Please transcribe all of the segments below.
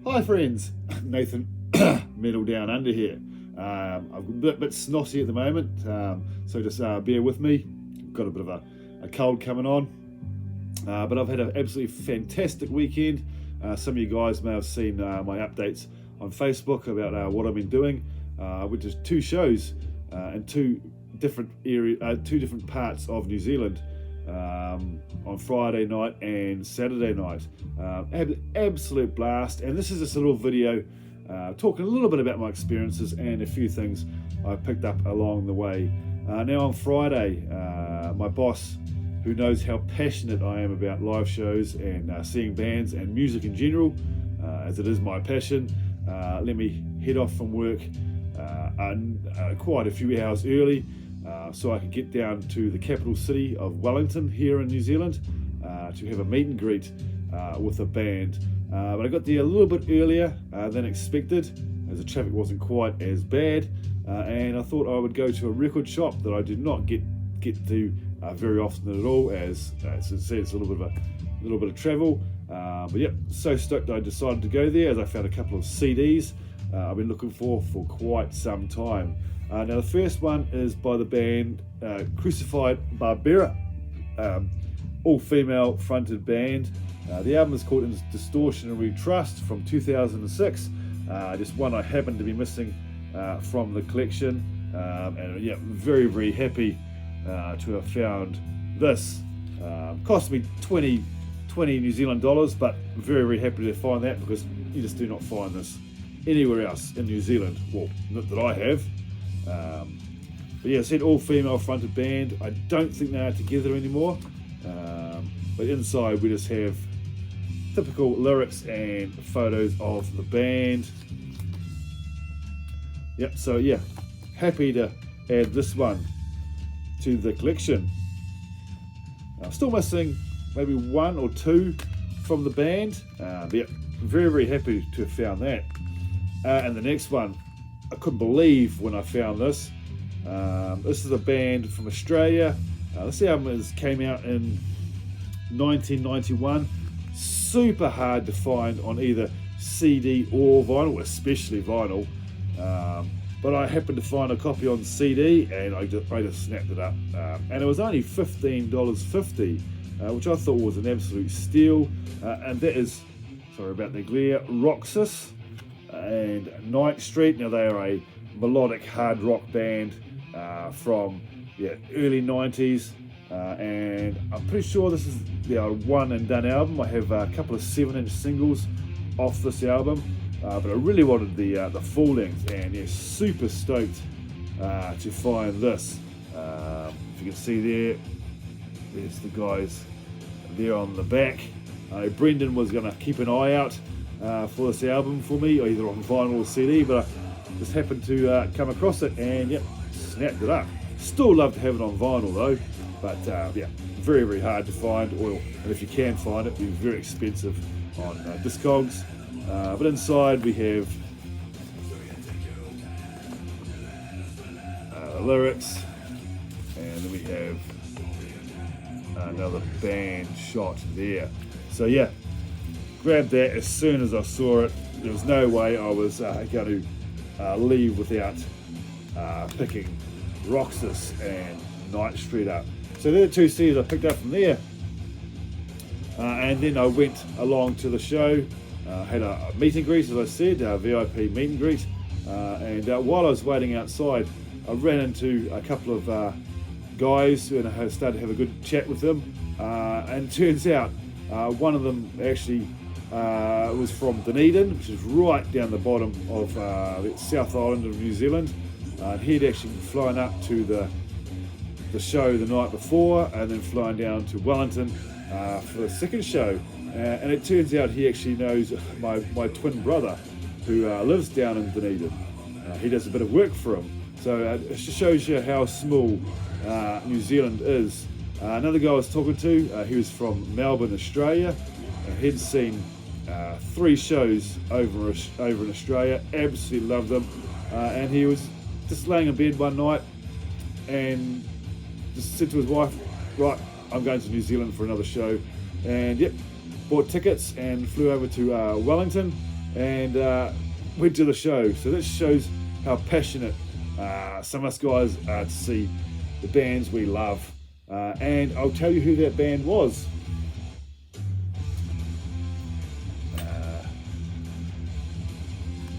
Hi friends, Nathan Metal Down Under here. I'm a bit snotty at the moment, so just bear with me. Got a bit of a cold coming on, but I've had an absolutely fantastic weekend. Some of you guys may have seen my updates on Facebook about what I've been doing, which is two shows in two different parts of New Zealand. On Friday night and Saturday night. Absolute blast, and this is just a little video talking a little bit about my experiences and a few things I picked up along the way. Now on Friday, my boss, who knows how passionate I am about live shows and seeing bands and music in general, as it is my passion, let me head off from work quite a few hours early, so I could get down to the capital city of Wellington here in New Zealand to have a meet and greet with a band. But I got there a little bit earlier than expected, as the traffic wasn't quite as bad, and I thought I would go to a record shop that I did not get to very often at all, as I said, it's a little bit of travel. But yep, so stoked I decided to go there, as I found a couple of CDs I've been looking for quite some time. Now the first one is by the band Crucified Barbera, all-female fronted band. The album is called Distortionary Trust from 2006, just one I happen to be missing from the collection, and yeah, very happy to have found this. Cost me 20 New Zealand dollars, but very happy to find that, because you just do not find this anywhere else in New Zealand. Well, not that I have. But yeah, I said all-female fronted band. I don't think they are together anymore, but inside we just have typical lyrics and photos of the band. Yep, so yeah, happy to add this one to the collection. I'm still missing maybe one or two from the band, but yeah, very happy to have found that. And the next one, I couldn't believe when I found this. This is a band from Australia. This album came out in 1991. Super hard to find on either CD or vinyl, especially vinyl. But I happened to find a copy on CD, and I just snapped it up. And it was only $15.50, which I thought was an absolute steal. And that is, sorry about the glare, Roxas and Night Street. Now they are a melodic hard rock band from early 90s, and I'm pretty sure this is their one and done album. I have a couple of 7-inch singles off this album, but I really wanted the full length, and yeah, super stoked to find this. If you can see there's the guys there on the back. Brendan was going to keep an eye out for this album for me, either on vinyl or CD, but I just happened to come across it, and yep, snapped it up. Still love to have it on vinyl though, but yeah, very hard to find, and if you can find it, it'll be very expensive on Discogs. But inside we have lyrics, and then we have another band shot there. So yeah, grabbed that as soon as I saw it. There was no way I was going to leave without picking Roxas and Night Street up. So they're the two CDs I picked up from there. And then I went along to the show, had a meet and greet, as I said, a VIP meet and greet. And while I was waiting outside, I ran into a couple of guys, and I started to have a good chat with them. And it turns out one of them actually was from Dunedin, which is right down the bottom of the South Island of New Zealand. He'd actually flown up to the show the night before, and then flown down to Wellington for the second show. And it turns out he actually knows my twin brother, who lives down in Dunedin. He does a bit of work for him. So it just shows you how small New Zealand is. Another guy I was talking to, he was from Melbourne, Australia. He'd seen 3 shows over in Australia, absolutely loved them, and he was just laying in bed one night and just said to his wife, right, I'm going to New Zealand for another show, and yep, bought tickets and flew over to Wellington, and went to the show. So this shows how passionate some of us guys are to see the bands we love. And I'll tell you who that band was.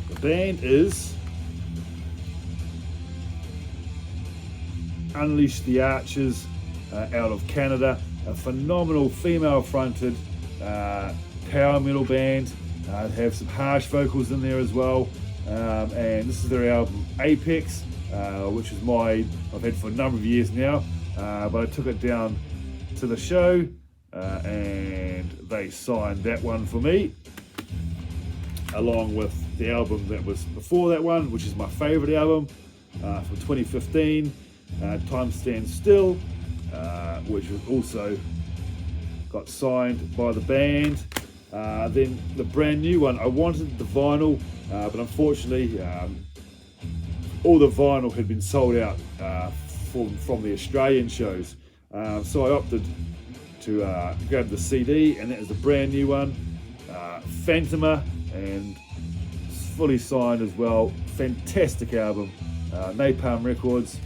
The band is Unleash the Archers out of Canada, a phenomenal female-fronted power metal band. Have some harsh vocals in there as well, and this is their album Apex, which is I've had for a number of years now, but I took it down to the show and they signed that one for me, along with the album that was before that one, which is my favourite album from 2015, Time Stands Still, which was also got signed by the band. Then the brand new one, I wanted the vinyl, but unfortunately all the vinyl had been sold out from the Australian shows, so I opted to grab the CD, and that is the brand new one, Phantoma, and it's fully signed as well. Fantastic album, Napalm Records.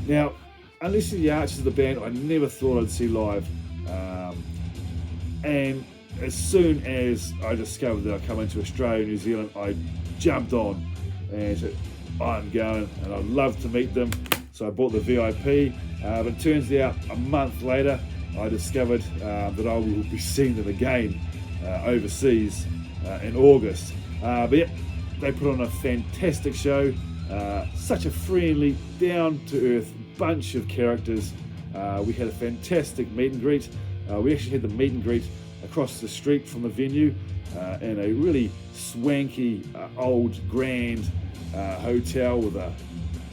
Now, Unleash the Archers is the band I never thought I'd see live, and as soon as I discovered that I'd come into Australia and New Zealand, I jumped on and said, I'm going, and I'd love to meet them. So I bought the VIP, but it turns out a month later, I discovered that I will be seeing them again overseas in August. But yeah, they put on a fantastic show. Such a friendly, down-to-earth bunch of characters. We had a fantastic meet and greet. We actually had the meet and greet across the street from the venue in a really swanky, old, grand hotel with a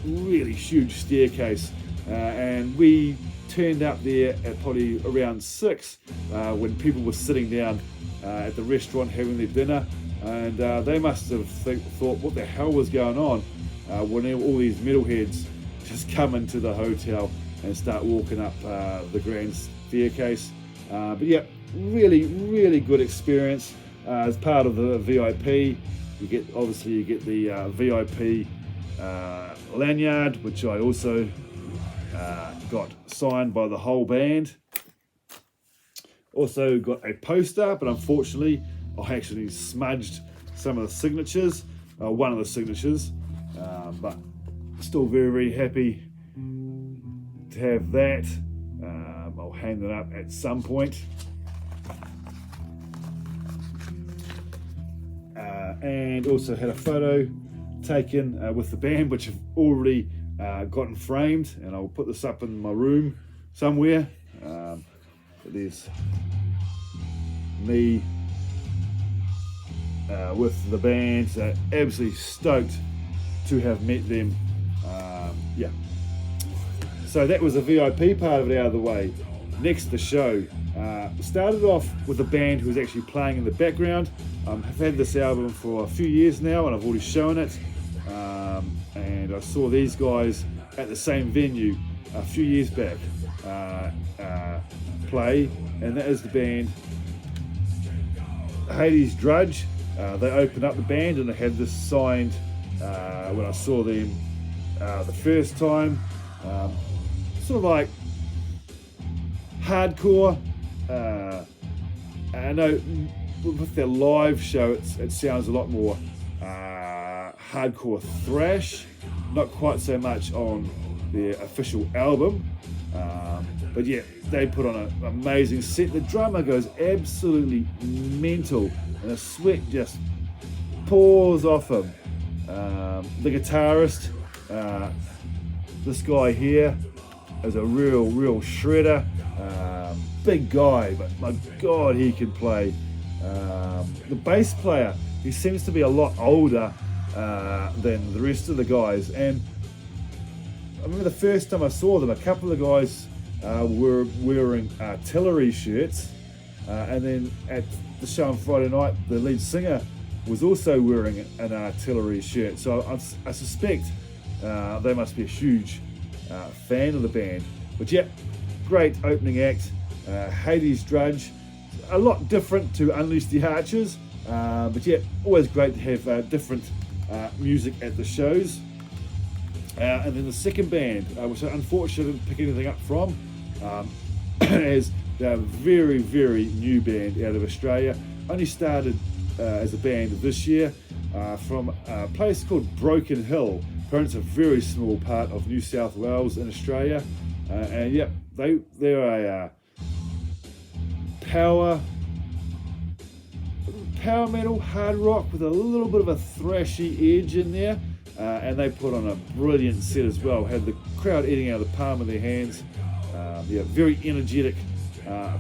really huge staircase. And we turned up there at probably around 6 when people were sitting down at the restaurant having their dinner. And they must have thought, what the hell was going on when all these metalheads just come into the hotel and start walking up the grand staircase. But yeah, really good experience. As part of the VIP, you get the VIP lanyard, which I also got signed by the whole band. Also got a poster, but unfortunately I actually smudged some of the signatures, one of the signatures, but still very happy to have that. I'll hang that up at some point. And also had a photo taken with the band, which I've already gotten framed, and I'll put this up in my room somewhere. There's me with the band, so absolutely stoked to have met them. Yeah, so that was the VIP part of it out of the way. Next, the show. Started off with a band who was actually playing in the background. I've had this album for a few years now, and I've already shown it. And I saw these guys at the same venue a few years back play, and that is the band Hades Drudge. They opened up the band, and I had this signed when I saw them the first time. Sort of like hardcore. I know with their live show it sounds a lot more hardcore thrash, not quite so much on their official album, but yeah, they put on an amazing set. The drummer goes absolutely mental and the sweat just pours off him. The guitarist, this guy here, is a real shredder. Big guy, but my God, he can play. The bass player, he seems to be a lot older than the rest of the guys. And I remember the first time I saw them, a couple of guys were wearing artillery shirts. And then at the show on Friday night, the lead singer was also wearing an artillery shirt. So I suspect they must be a huge fan of the band. But yeah, great opening act. Hades Drudge, a lot different to Unleash the Archers. But yeah, always great to have different music at the shows. And then the second band, which I unfortunately didn't pick anything up from, is they're a very, very new band out of Australia. Only started as a band this year from a place called Broken Hill. Apparently it's a very small part of New South Wales in Australia. And yeah, they're a power metal, hard rock with a little bit of a thrashy edge in there. And they put on a brilliant set as well. Had the crowd eating out of the palm of their hands. Yeah, very energetic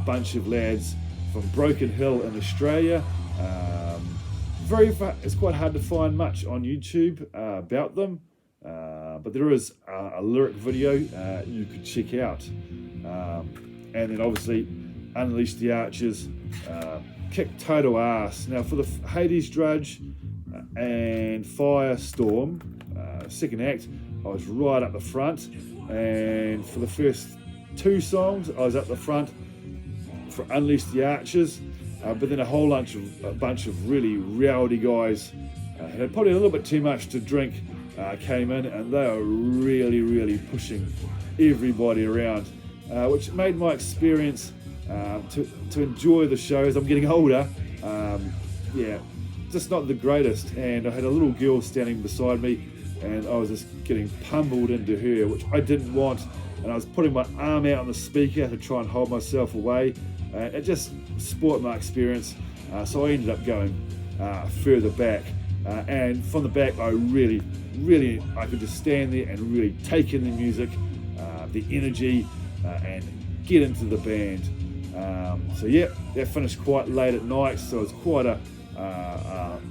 bunch of lads from Broken Hill in Australia. It's quite hard to find much on YouTube about them, but there is a lyric video you could check out. And then obviously Unleash the Archers, kick total ass. Now for the Hades Drudge and Firestorm second act, I was right up the front, and for the first two songs I was up the front for Unleash the Archers, but then a bunch of really rowdy guys had probably a little bit too much to drink came in, and they were really pushing everybody around, which made my experience to enjoy the show as I'm getting older, just not the greatest. And I had a little girl standing beside me, and I was just getting pummeled into her, which I didn't want, and I was putting my arm out on the speaker to try and hold myself away. It just spoilt my experience, so I ended up going further back, and from the back I could just stand there and really take in the music, the energy, and get into the band. So yeah, that finished quite late at night, so it was quite a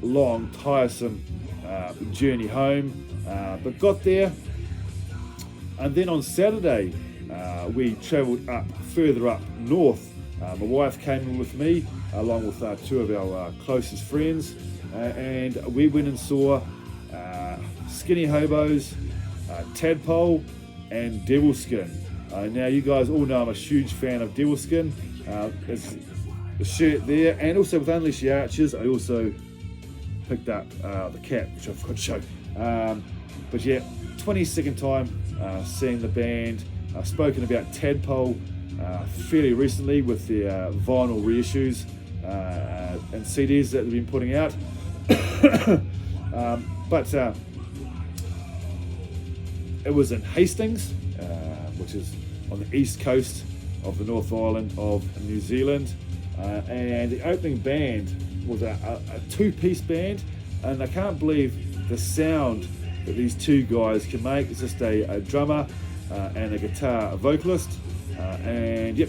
long, tiresome journey home, but got there. And then on Saturday we travelled further up north. My wife came in with me along with two of our closest friends, and we went and saw Skinny Hobos, Tadpole and Devilskin. Now you guys all know I'm a huge fan of Devilskin. There's the shirt there, and also with Unleash the Archers I also picked up the cap, which I've got to show. But yeah, 22nd time seeing the band. I've spoken about Tadpole fairly recently with their vinyl reissues and CDs that they've been putting out. But it was in Hastings, which is on the east coast of the North Island of New Zealand, and the opening band was a two-piece band, and I can't believe the sound that these two guys can make. It's just a drummer and a guitar vocalist, and yep,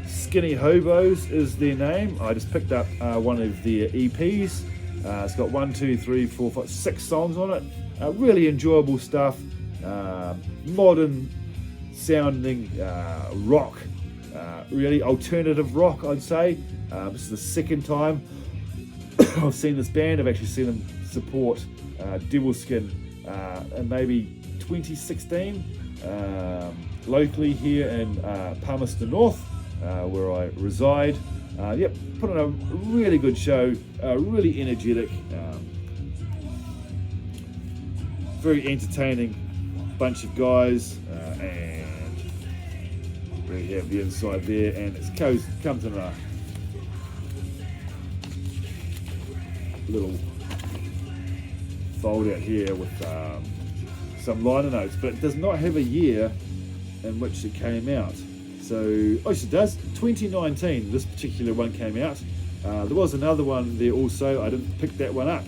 Skinny Hobos is their name. I just picked up one of their EPs. It's got 1, 2, 3, 4, 5, 6 songs on it. Really enjoyable stuff. Modern sounding rock, really alternative rock, I'd say. This is the second time I've seen this band. I've actually seen them support Devilskin in maybe 2016 locally here in Palmerston North, where I reside. Yep, put on a really good show, really energetic, very entertaining bunch of guys, and we have the inside there, and it comes in a little fold out here with some liner notes, but it does not have a year in which it came out. So, yes, it does. 2019, this particular one came out. There was another one there also. I didn't pick that one up,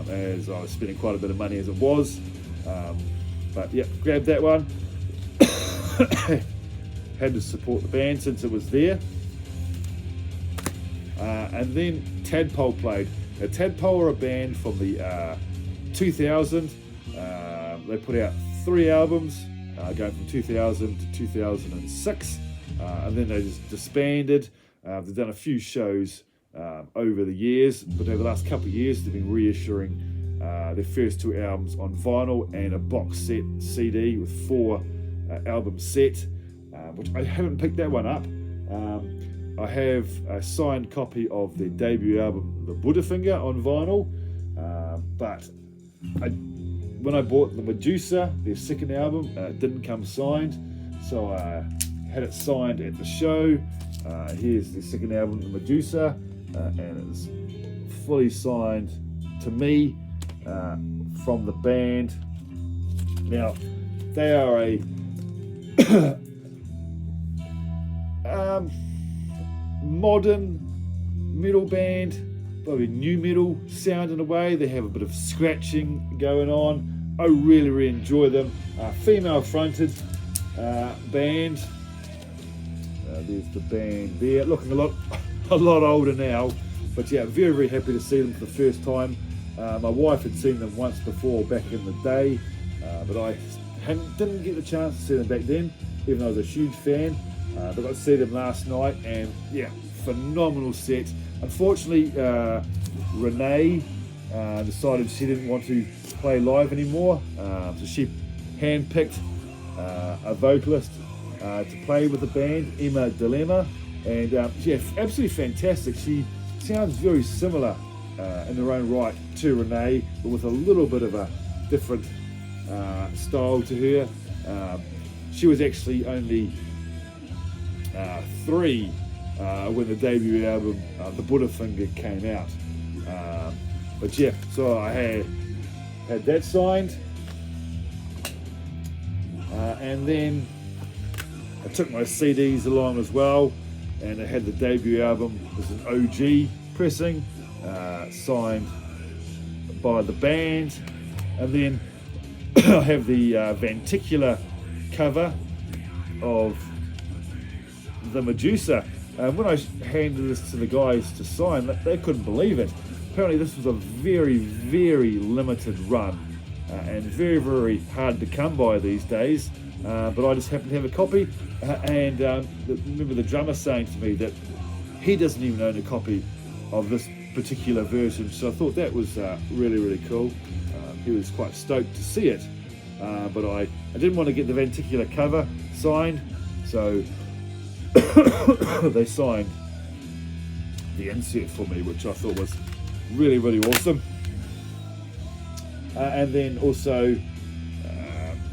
as I was spending quite a bit of money as it was. But yeah, grabbed that one. Had to support the band since it was there. And then Tadpole played. Now, Tadpole are a band from the 2000. They put out 3 albums, going from 2000 to 2006, and then they just disbanded. They've done a few shows over the years, but over the last couple of years they've been reissuing their first 2 albums on vinyl and a box set CD with 4 album set, which I haven't picked that one up. I have a signed copy of their debut album, The Buddhafinger, on vinyl, but when I bought the Medusa, their second album, it didn't come signed, so I had it signed at the show. Here's the second album, The Medusa, and it's fully signed to me from the band. Now, they are a modern metal band, probably new metal sound in a way. They have a bit of scratching going on. I really enjoy them. Female fronted band. There's the band there, looking a lot older now, but yeah, very happy to see them for the first time. My wife had seen them once before back in the day, but I didn't get the chance to see them back then, even though I was a huge fan. But I got to see them last night, and yeah, phenomenal set. Unfortunately, Renee decided she didn't want to play live anymore, so she handpicked a vocalist to play with the band, Emma Dilemma, and yeah, absolutely fantastic. She sounds very similar in her own right to Renee, but with a little bit of a different style to her. She was actually only 3 when the debut album, The Buddhafinger, came out. But yeah, so I had that signed, and then I took my CDs along as well, and I had the debut album. This is an OG pressing, signed by the band, and then I have the Vanticular cover of the Medusa. When I handed this to the guys to sign, they couldn't believe it. Apparently this was a very limited run, and very hard to come by these days, but I just happened to have a copy, and remember the drummer saying to me that he doesn't even own a copy of this particular version, so I thought that was really cool. He was quite stoked to see it, but I didn't want to get the Vanticular cover signed, so they signed the insert for me, which I thought was really awesome. And then also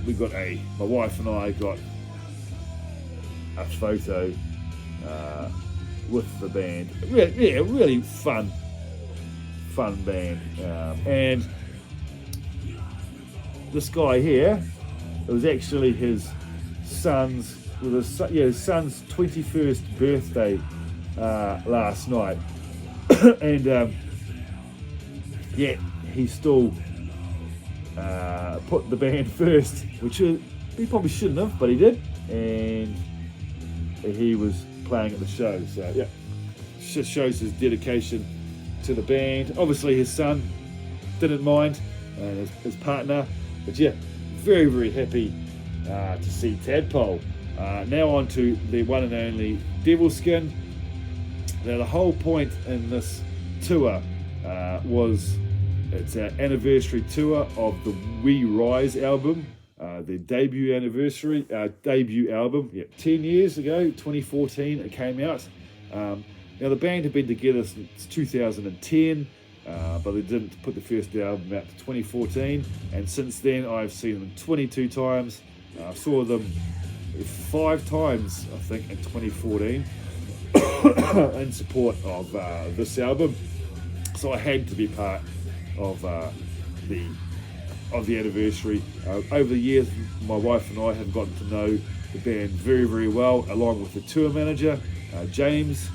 we got my wife and I got a photo with the band. Really fun band. And this guy here, it was actually his son's 21st birthday last night, and yeah, he still put the band first, which he probably shouldn't have, but he did, and he was playing at the show. So yeah, just shows his dedication to the band. Obviously his son didn't mind, and his partner, but yeah, very happy to see Tadpole. Now on to the one and only Devilskin. Now the whole point in this tour was it's an anniversary tour of the We Rise album, their debut album. 10 years ago, 2014 it came out. Now the band had been together since 2010, but they didn't put the first album out to 2014, and since then I've seen them 22 times. I saw them 5 times, I think, in 2014 in support of this album. So I had to be part of the anniversary. Over the years, my wife and I have gotten to know the band very well, along with the tour manager, James,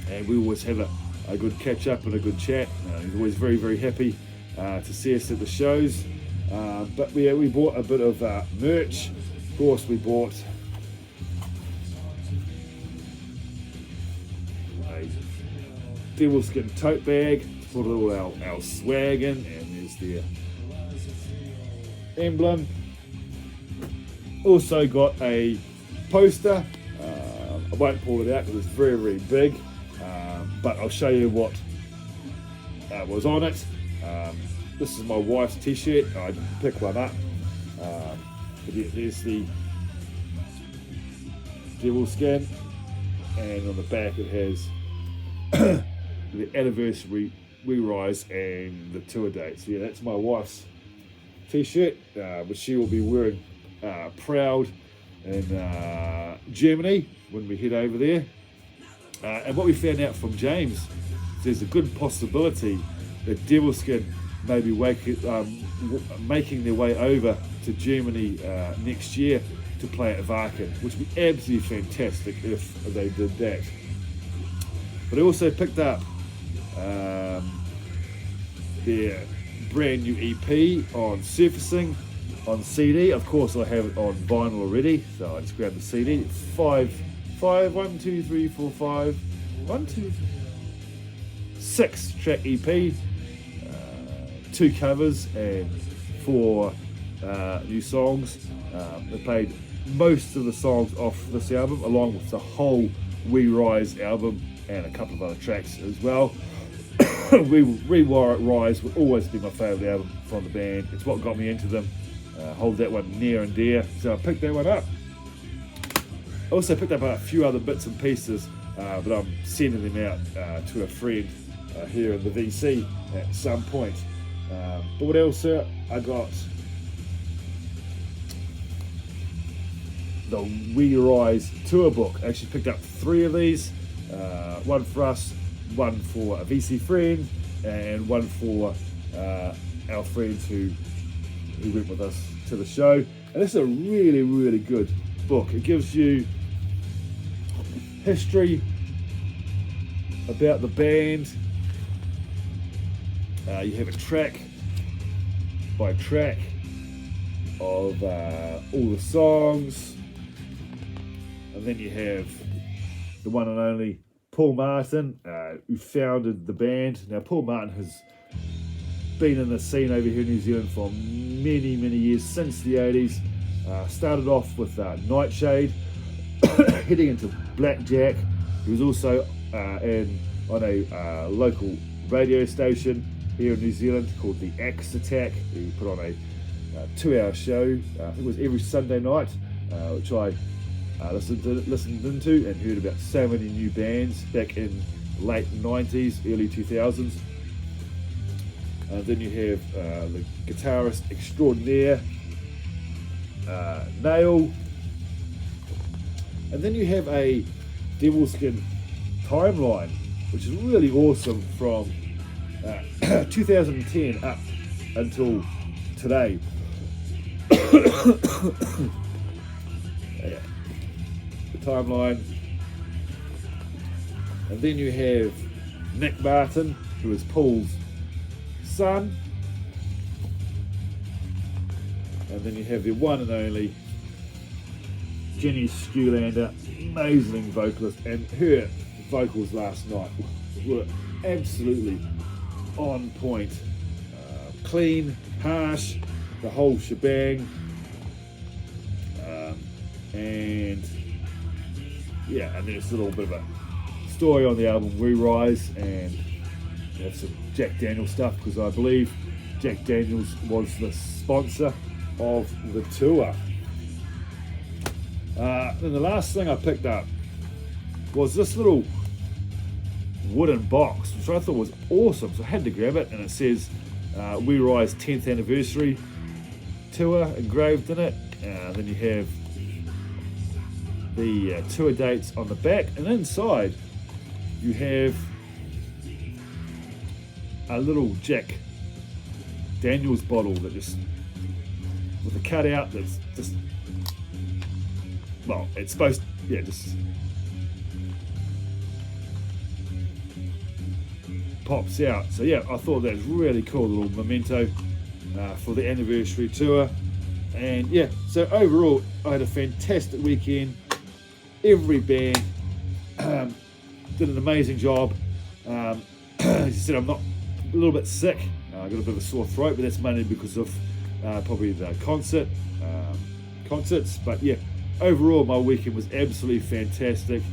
and we always have a good catch up and a good chat. He's always very happy to see us at the shows. But we bought a bit of merch. Of course, we bought a Devilskin tote bag to put all our swag in, and there's the emblem. Also got a poster. I won't pull it out because it's very big, but I'll show you what was on it. This is my wife's t-shirt. I picked one up. There's the Devilskin. and on the back it has the anniversary We Rise and the tour date. So yeah, that's my wife's t-shirt, which she will be wearing proud in Germany when we head over there. And what we found out from James, there's a good possibility that Devilskin may be making their way over to Germany next year to play at Wacken, which would be absolutely fantastic if they did that. But I also picked up their brand new EP on Surfacing on CD. Of course, I have it on vinyl already, so I just grabbed the CD. 6 track EP, 2 covers and 4 new songs. They played most of the songs off this album, along with the whole We Rise album and a couple of other tracks as well. We Rise will always be my favourite album from the band. It's what got me into them. Hold that one near and dear, so I picked that one up. I also picked up a few other bits and pieces, but I'm sending them out to a friend here in the VC at some point. But what else, sir? I got the We Rise tour book. I actually picked up 3 of these, one for us, one for a VC friend, and one for our friends who went with us to the show. And this is a really, really good book. It gives you history about the band. You have a track by track of all the songs, and then you have the one and only Paul Martin, who founded the band. Now, Paul Martin has been in the scene over here in New Zealand for many, many years, since the 80s. Started off with Nightshade, heading into Blackjack. He was also on a local radio station here in New Zealand called the Axe Attack. He put on a 2-hour show. I think it was every Sunday night, which I listened into and heard about so many new bands back in late 90s, early 2000s. Then you have the guitarist extraordinaire, Nail. And then you have a Devilskin timeline, which is really awesome from 2010 up until today. The timeline. And then you have Nick Martin, who is Paul's son. And then you have the one and only Jenny Skulander, amazing vocalist, and her vocals last night were absolutely on point. Clean, harsh, the whole shebang. And yeah, and there's a little bit of a story on the album We Rise, and you have some Jack Daniels stuff, because I believe Jack Daniels was the sponsor of the tour. And the last thing I picked up was this little wooden box, which I thought was awesome, so I had to grab it, and it says We Rise 10th anniversary tour engraved in it. Then you have the tour dates on the back, and inside you have a little Jack Daniels bottle that just, with a cutout that's just, well, it's supposed to, yeah, just pops out. So yeah, I thought that was really cool, little memento for the anniversary tour. And yeah, so overall I had a fantastic weekend. Every band did an amazing job. As you said, I'm not a little bit sick. I got a bit of a sore throat, but that's mainly because of probably the concerts. But yeah, overall my weekend was absolutely fantastic.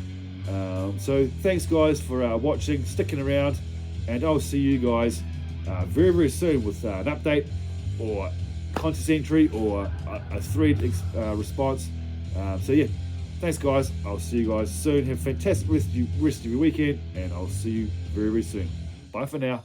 So thanks guys for watching, sticking around, and I'll see you guys very, very soon with an update or content entry or a thread response. So yeah, Thanks, guys. I'll see you guys soon. Have a fantastic rest of your weekend, and I'll see you very, very soon. Bye for now.